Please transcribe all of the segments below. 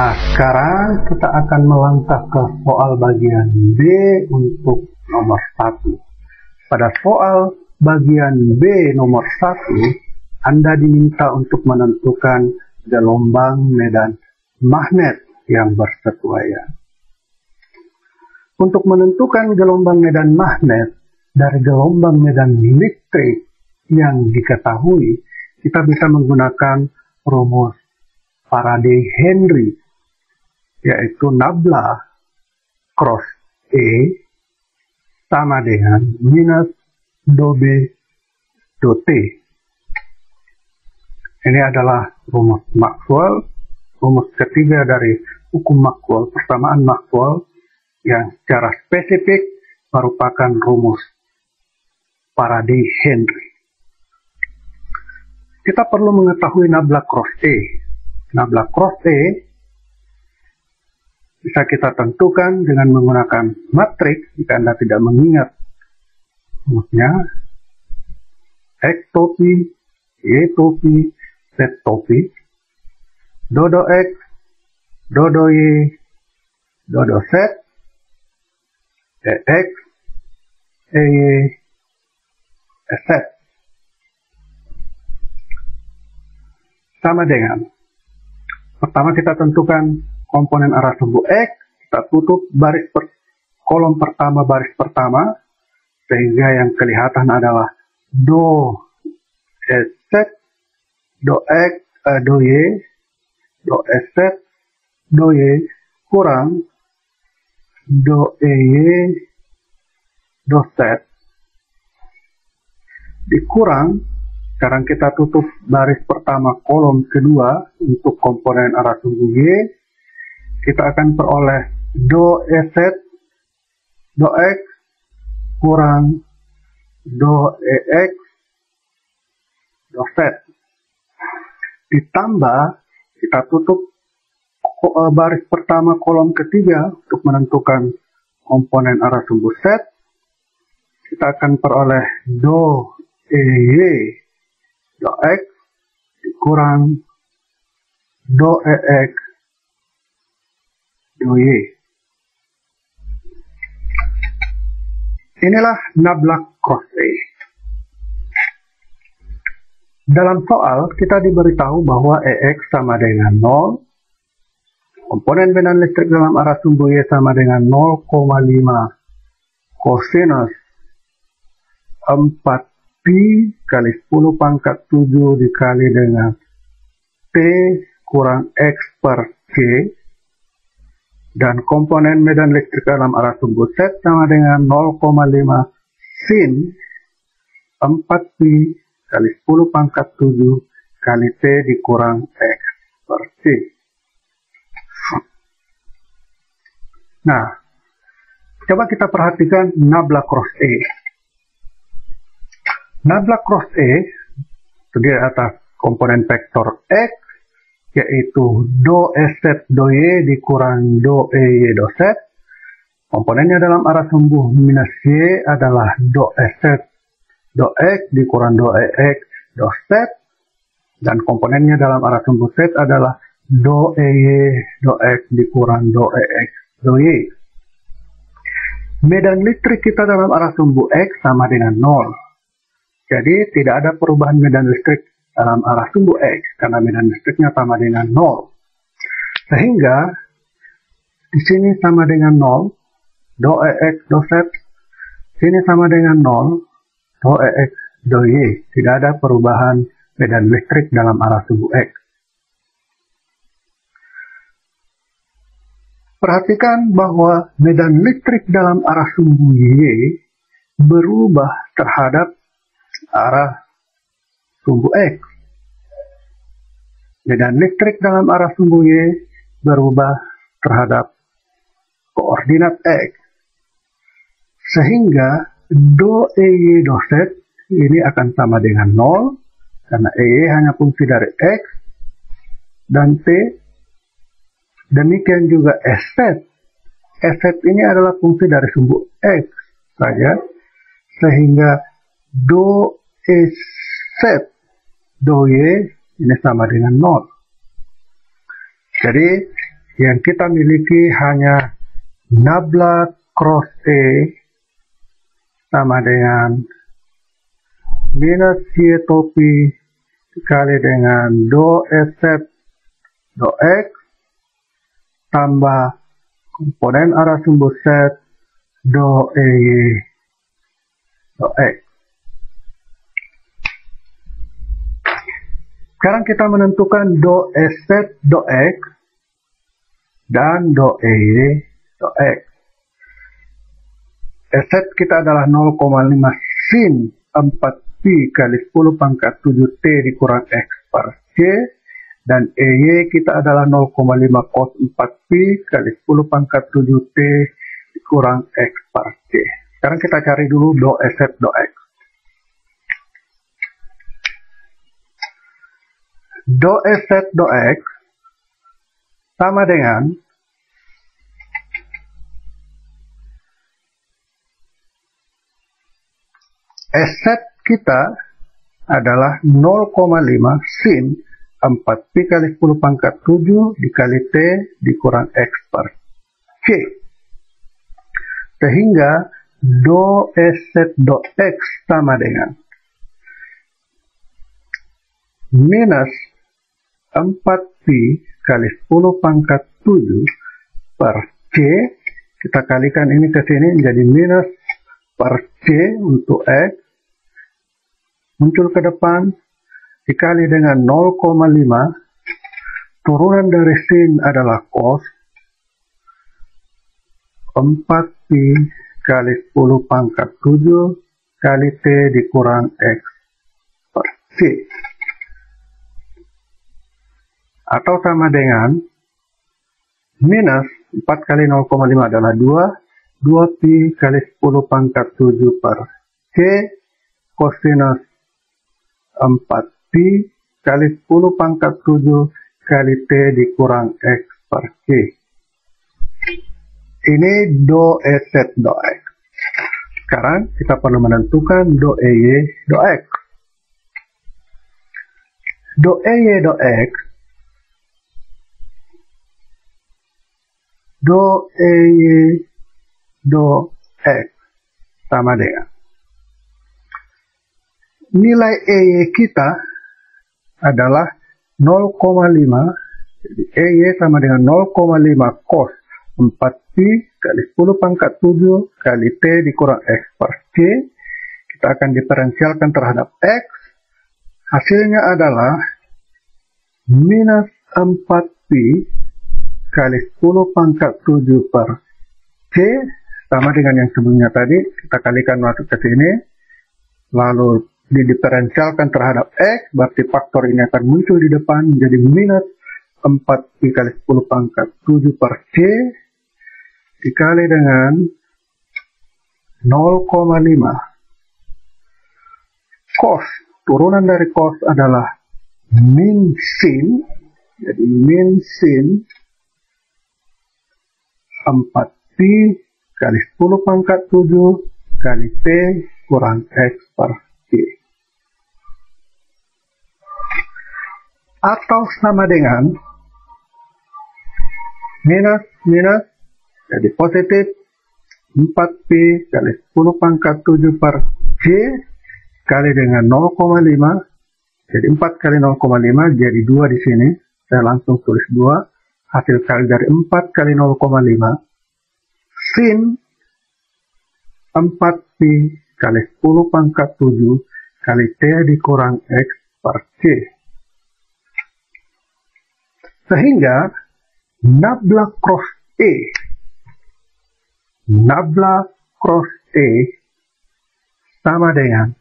Nah, sekarang kita akan melangkah ke soal bagian B untuk nomor 1. Pada soal bagian B nomor 1, Anda diminta untuk menentukan gelombang medan magnet yang bersesuaian. Untuk menentukan gelombang medan magnet dari gelombang medan listrik yang diketahui, kita bisa menggunakan rumus Faraday-Henry, yaitu nabla cross E sama dengan minus do B do T. Ini adalah rumus Maxwell, rumus ketiga dari hukum Maxwell, persamaan Maxwell, yang secara spesifik merupakan rumus Faraday-Henry. Kita perlu mengetahui nabla cross E. Nabla cross E bisa kita tentukan dengan menggunakan matriks jika Anda tidak mengingat rumusnya. X topi, Y topi, Z topi, dodo X, dodo Y, dodo Z, EX, EY, EZ. Sama dengan, pertama kita tentukan komponen arah sumbu X, kita tutup kolom pertama baris pertama, sehingga yang kelihatan adalah do SZ, do X, do Y, do SZ, do Y, kurang do EY, do Z, dikurang. Sekarang kita tutup baris pertama kolom kedua untuk komponen arah sumbu Y. Kita akan peroleh do EZ, do X, kurang do EX, do Z. Ditambah, kita tutup baris pertama kolom ketiga untuk menentukan komponen arah sumbu Z. Kita akan peroleh do EY, do X, dikurang do EX, do Y. Inilah nabla cross E. Dalam soal, kita diberitahu bahwa EX sama dengan 0, komponen medan listrik dalam arah sumbu Y sama dengan 0,5 cosinus 4 pi kali 10 pangkat 7 dikali dengan T kurang X per K, dan komponen medan listrik dalam arah sumbu Z sama dengan 0,5 sin 4 pi kali 10 pangkat 7 kali T dikurang X per C. Nah, coba kita perhatikan nabla cross E. Nabla cross E terdiri atas komponen vektor X, yaitu do SZ do Y dikurang do EY do Z. Komponennya dalam arah sumbu minus Y adalah do SZ do X dikurang do EX do Z. Dan komponennya dalam arah sumbu Z adalah do EY do X dikurang do EX do Y. Medan listrik kita dalam arah sumbu X sama dengan 0. Jadi tidak ada perubahan medan listrik dalam arah sumbu X karena medan listriknya sama dengan 0. Sehingga di sini sama dengan 0, do EX do Z, sini sama dengan 0, do EX do Y. Tidak ada perubahan medan listrik dalam arah sumbu X. Perhatikan bahwa medan listrik dalam arah sumbu Y berubah terhadap arah sumbu X. Medan listrik dalam arah sumbu Y berubah terhadap koordinat X. Sehingga do EY do Z ini akan sama dengan 0, karena EY hanya fungsi dari X dan T. Demikian juga SZ. SZ ini adalah fungsi dari sumbu X saja, sehingga do EZ do Y ini sama dengan 0. Jadi yang kita miliki hanya nabla cross E sama dengan minus Y topi dikali dengan do E set do X tambah komponen arah sumbu set do E Y do X. Sekarang kita menentukan do E set do X dan do E Y do X. E set kita adalah 0,5 sin 4pi kali 10 pangkat 7T dikurang X per C, dan EY kita adalah 0,5 cos 4pi kali 10 pangkat 7T dikurang X per C. Sekarang kita cari dulu do E set do X. Do E set do X sama dengan E set kita adalah 0,5 sin 4pi kali 10 pangkat 7 dikali T dikurang X per C. Sehingga do E set do X sama dengan minus 4pi kali 10 pangkat 7 per C. Kita kalikan ini ke sini menjadi minus per C untuk X, muncul ke depan, dikali dengan 0,5, turunan dari sin adalah cos 4pi kali 10 pangkat 7 kali T dikurang X per C. Atau sama dengan minus 4 kali 0,5 adalah 2pi kali 10 pangkat 7 per C kosinus 4pi kali 10 pangkat 7 kali T dikurang X per C. Ini do E set do X. Sekarang kita perlu menentukan do E Y do X. Do E Y do X, do E Y do X sama dengan nilai E Y kita adalah 0,5, jadi E Y sama dengan 0,5 cos 4pi kali 10 pangkat 7 kali T dikurang X per C. Kita akan diferensialkan terhadap X, hasilnya adalah minus 4pi kali 10 pangkat 7 per C sama dengan yang sebelumnya tadi, kita kalikan masuk ke sini, lalu didiferensialkan terhadap X, berarti faktor ini akan muncul di depan menjadi minus 4pi kali 10 pangkat 7 per C dikali dengan 0,5 cos, turunan dari cos adalah min sin, jadi min sin 4pi kali 10 pangkat 7 kali T kurang X per C. Atau sama dengan minus, jadi positif 4pi kali 10 pangkat 7 per C kali dengan 0,5, jadi 4 kali 0,5 jadi 2 di sini, saya langsung tulis 2, hasil kali dari 4 kali 0,5 sin 4pi kali 10 pangkat 7 kali T dikurang X per C. Sehingga nabla cross E sama dengan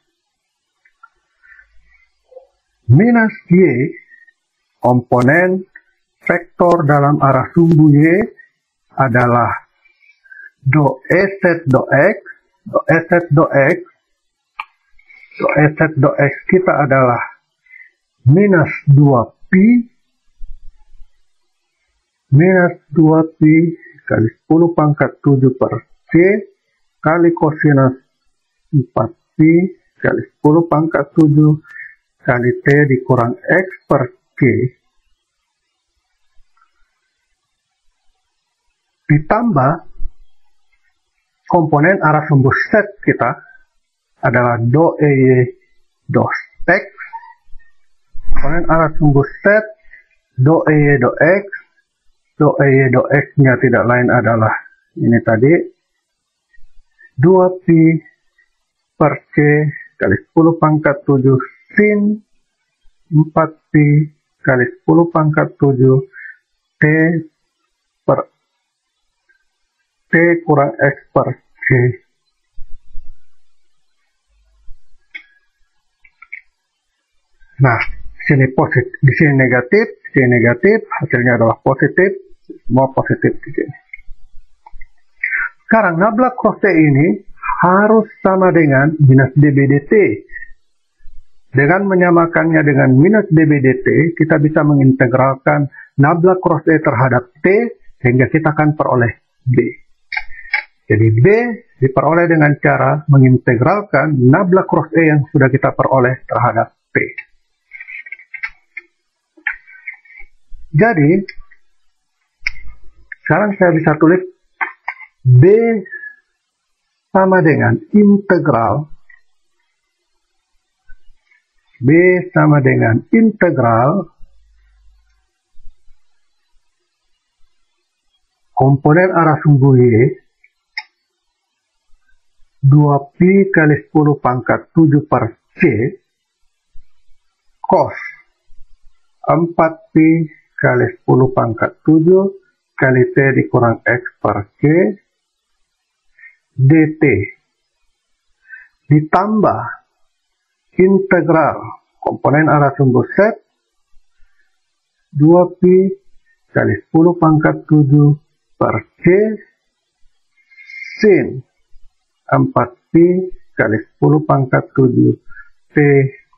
minus Y, komponen vektor dalam arah sumbu Y adalah do E set do X, do E set do X, do E set do X kita adalah minus 2pi kali 10 pangkat 7 per C kali kosinus 4pi kali 10 pangkat 7 kali T dikurang X per C ditambah komponen arah sumbu set kita adalah do EY do X. Komponen arah sumbu set do EY do X. Do EY do X-nya tidak lain adalah ini tadi 2pi per C kali 10 pangkat 7 sin 4pi kali 10 pangkat 7 T per T kurang X per C. Nah, sini positif, di sini negatif, di sini negatif, hasilnya adalah positif, semua positif di sini. Sekarang nabla cross T ini harus sama dengan minus dB dt. Dengan menyamakannya dengan minus dB dt, kita bisa mengintegralkan nabla cross T terhadap T, sehingga kita akan peroleh B. Jadi B diperoleh dengan cara mengintegralkan nabla cross E yang sudah kita peroleh terhadap T. Jadi, sekarang saya bisa tulis B sama dengan integral B sama dengan integral komponen arah sumbu Y 2pi kali 10 pangkat 7 per C cos 4pi kali 10 pangkat 7 kali T dikurang X per C dt ditambah integral komponen arah sumbu set 2pi kali 10 pangkat 7 per C sin 4pi kali 10 pangkat 7 T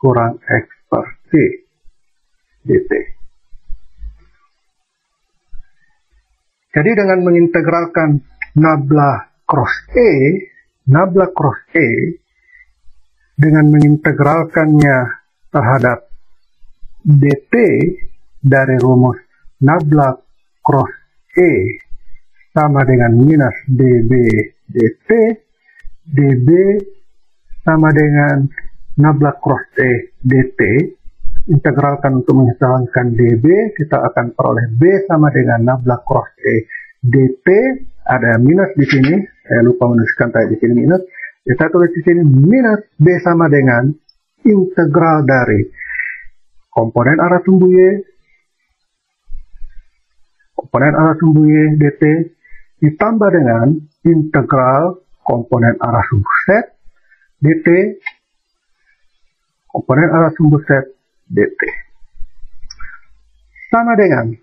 kurang X per C dt. Jadi dengan mengintegralkan nabla cross E dengan mengintegralkannya terhadap dt dari rumus nabla cross E sama dengan minus dB dt, dB sama dengan nabla cross E dt, integralkan untuk menghasilkan dB, kita akan peroleh B sama dengan nabla cross E dt, ada minus di sini, saya lupa menuliskan tadi di sini minus, kita tulis di sini minus B sama dengan integral dari komponen arah sumbu Y, komponen arah sumbu Y dt, ditambah dengan integral komponen arah sumbu Z dt, komponen arah sumbu Z dt. Sama dengan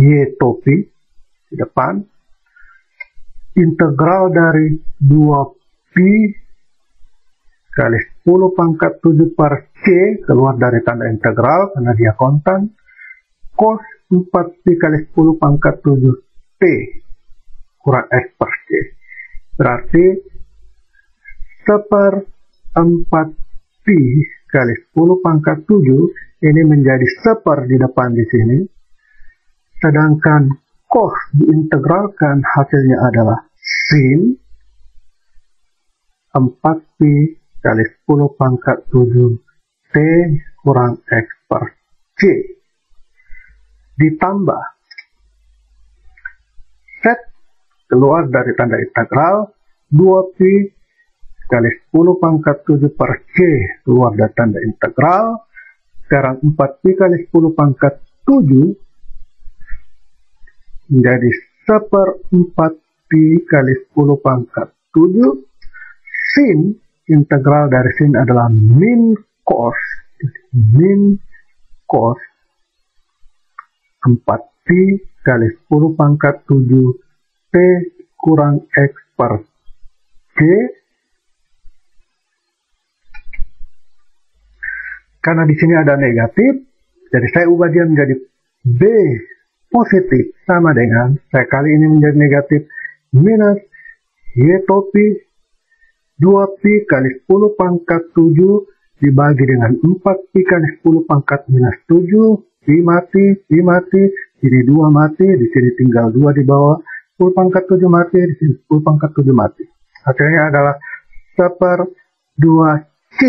Y topi di depan, integral dari 2pi kali 10 pangkat 7 per C, keluar dari tanda integral karena dia kontan, cos 4pi kali 10 pangkat 7 T kurang X per C. Berarti 1/4pi kali 10 pangkat 7 ini menjadi 1 di depan di sini. Sedangkan cos diintegralkan hasilnya adalah sin 4pi kali 10 pangkat 7 T kurang X per C. Ditambah set keluar dari tanda integral 2pi kali 10 pangkat 7 per C keluar dari tanda integral. Sekarang 4pi kali 10 pangkat 7 menjadi 1/4pi kali 10 pangkat 7 sin integral dari sin adalah min cos 4pi kali 10 pangkat 7 T kurang X per C. Karena di sini ada negatif, jadi saya ubah dia menjadi B positif sama dengan, saya kali ini menjadi negatif, minus Y topi 2pi kali 10 pangkat 7 dibagi dengan 4pi kali 10 pangkat minus 7, pi mati, Ini 2 mati, di sini tinggal 2 di bawah. 10 pangkat 7 mati, di sini 10 pangkat 7 mati. Hasilnya adalah 1/2C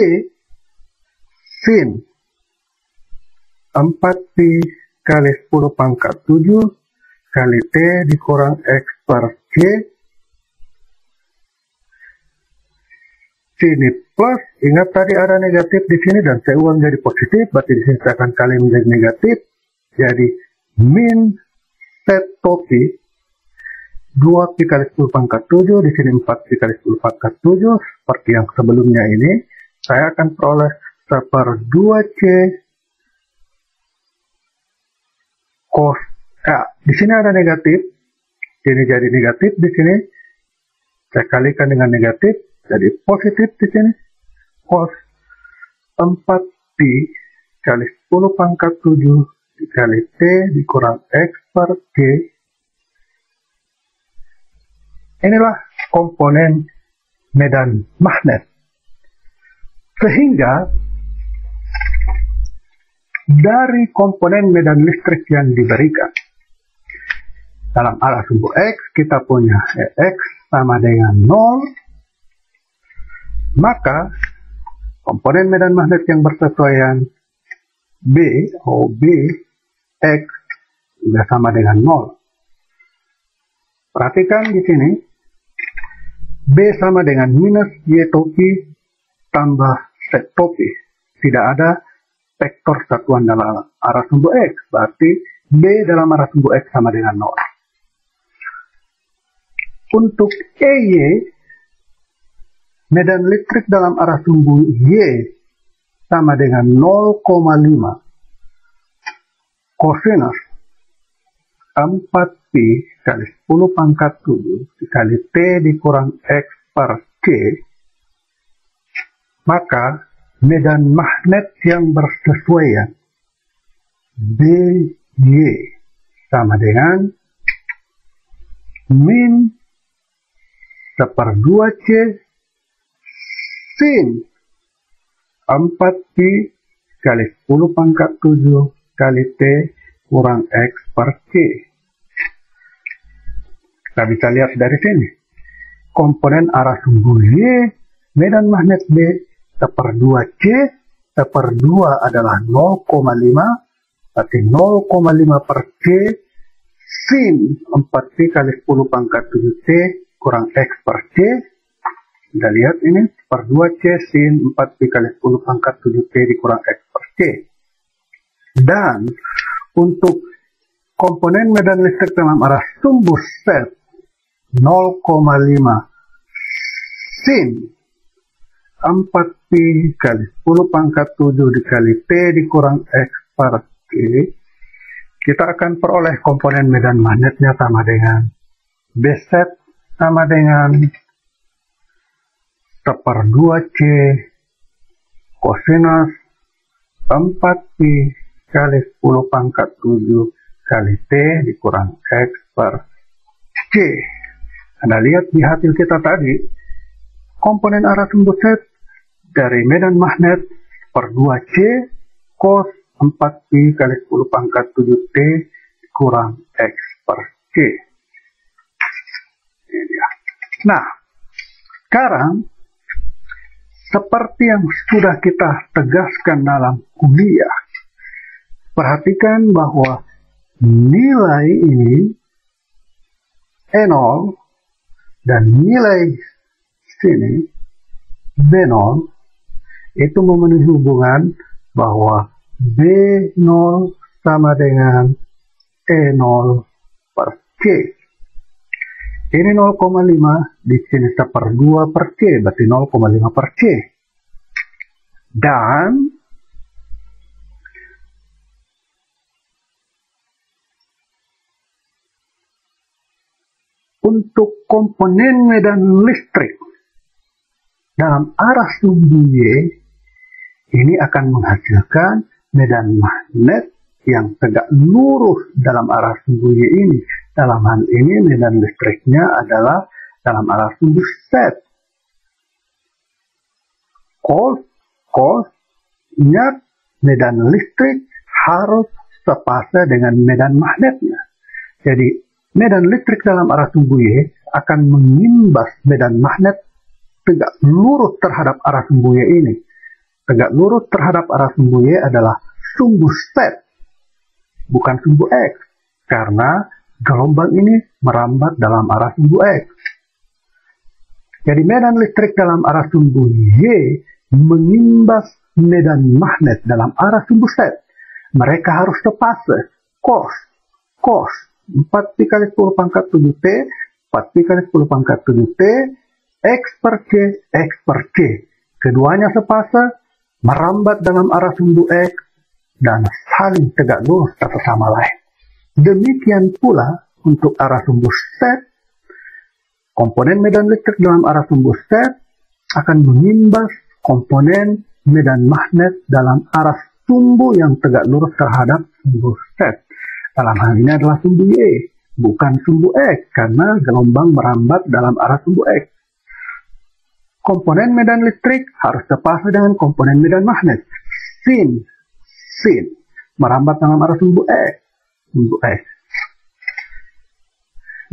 sin 4pi kali 10 pangkat 7 kali T dikurang X per C. Sini plus, ingat tadi ada negatif di sini dan saya ulang jadi positif, berarti di sini saya akan kali menjadi negatif. Jadi min set topi 2pi kali 10 pangkat 7, di sini 4pi kali 10 pangkat 7, seperti yang sebelumnya ini. Saya akan peroleh 1/2C cos, di sini ada negatif, ini jadi negatif di sini, saya kalikan dengan negatif, jadi positif di sini, cos 4pi kali 10 pangkat 7 dikali T dikurang X per G. Inilah komponen medan magnet. Sehingga dari komponen medan listrik yang diberikan dalam arah sumbu X, kita punya X sama dengan 0, maka komponen medan magnet yang bersesuaian B atau B X sudah sama dengan 0. Perhatikan di sini, B sama dengan minus Y topi tambah Z topi. Tidak ada vektor satuan dalam arah sumbu X, berarti B dalam arah sumbu X sama dengan 0. Untuk EY, medan listrik dalam arah sumbu Y sama dengan 0,5 kosinus 4pi kali 10 pangkat 7 dikali T dikurang X per C, maka medan magnet yang bersesuaian BY sama dengan min 1/2C sin 4pi kali 10 pangkat 7 kali T kurang X per C. Kita bisa lihat dari sini. Komponen arah sumbu Y, medan magnet B, 1/2C, 1/2 adalah 0,5, berarti 0,5 per C, sin 4pi kali 10 pangkat 7T kurang X per C. Kita lihat ini, 1/2C sin 4pi kali 10 pangkat 7T dikurang X per C. Dan untuk komponen medan listrik dalam arah sumbu set 0,5 sin 4pi kali 10 pangkat 7 dikali T dikurang X per C, kita akan peroleh komponen medan magnetnya sama dengan B set sama dengan 1/2C kosinus 4pi kali 10 pangkat 7 kali T dikurang X per C. Anda lihat di hasil kita tadi, komponen arah sumbu set dari medan magnet 1/2C cos 4pi kali 10 pangkat 7T kurang X per C. Ini dia. Nah, sekarang seperti yang sudah kita tegaskan dalam kuliah, perhatikan bahwa nilai ini E0 dan nilai sini B0 itu memenuhi hubungan bahwa B0 sama dengan E0 per C. Ini 0,5, di sini 1/2 per C, berarti 0,5 per C. Dan untuk komponen medan listrik dalam arah sumbu Y, ini akan menghasilkan medan magnet yang tegak lurus dalam arah sumbu Y ini. Dalam hal ini medan listriknya adalah dalam arah sumbu Z. Ingat, medan listrik harus sepase dengan medan magnetnya. Jadi, medan listrik dalam arah sumbu Y akan mengimbas medan magnet tegak lurus terhadap arah sumbu Y ini. Tegak lurus terhadap arah sumbu Y adalah sumbu Z, bukan sumbu X, karena gelombang ini merambat dalam arah sumbu X. Jadi medan listrik dalam arah sumbu Y mengimbas medan magnet dalam arah sumbu Z. Mereka harus sepase, cos 4 dikali 10 pangkat 7T, 4 dikali 10 pangkat 7T, X per C. Keduanya sepase, merambat dalam arah sumbu X, dan saling tegak lurus satu sama lain. Demikian pula untuk arah sumbu Z, komponen medan listrik dalam arah sumbu Z akan mengimbas komponen medan magnet dalam arah sumbu yang tegak lurus terhadap sumbu Z. Dalam hal ini adalah sumbu Y, bukan sumbu X, karena gelombang merambat dalam arah sumbu X. Komponen medan listrik harus sepase dengan komponen medan magnet. Sin, merambat dalam arah sumbu X.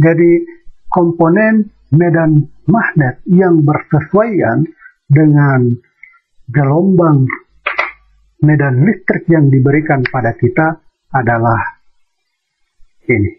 Jadi, komponen medan magnet yang bersesuaian dengan gelombang medan listrik yang diberikan pada kita adalah ini.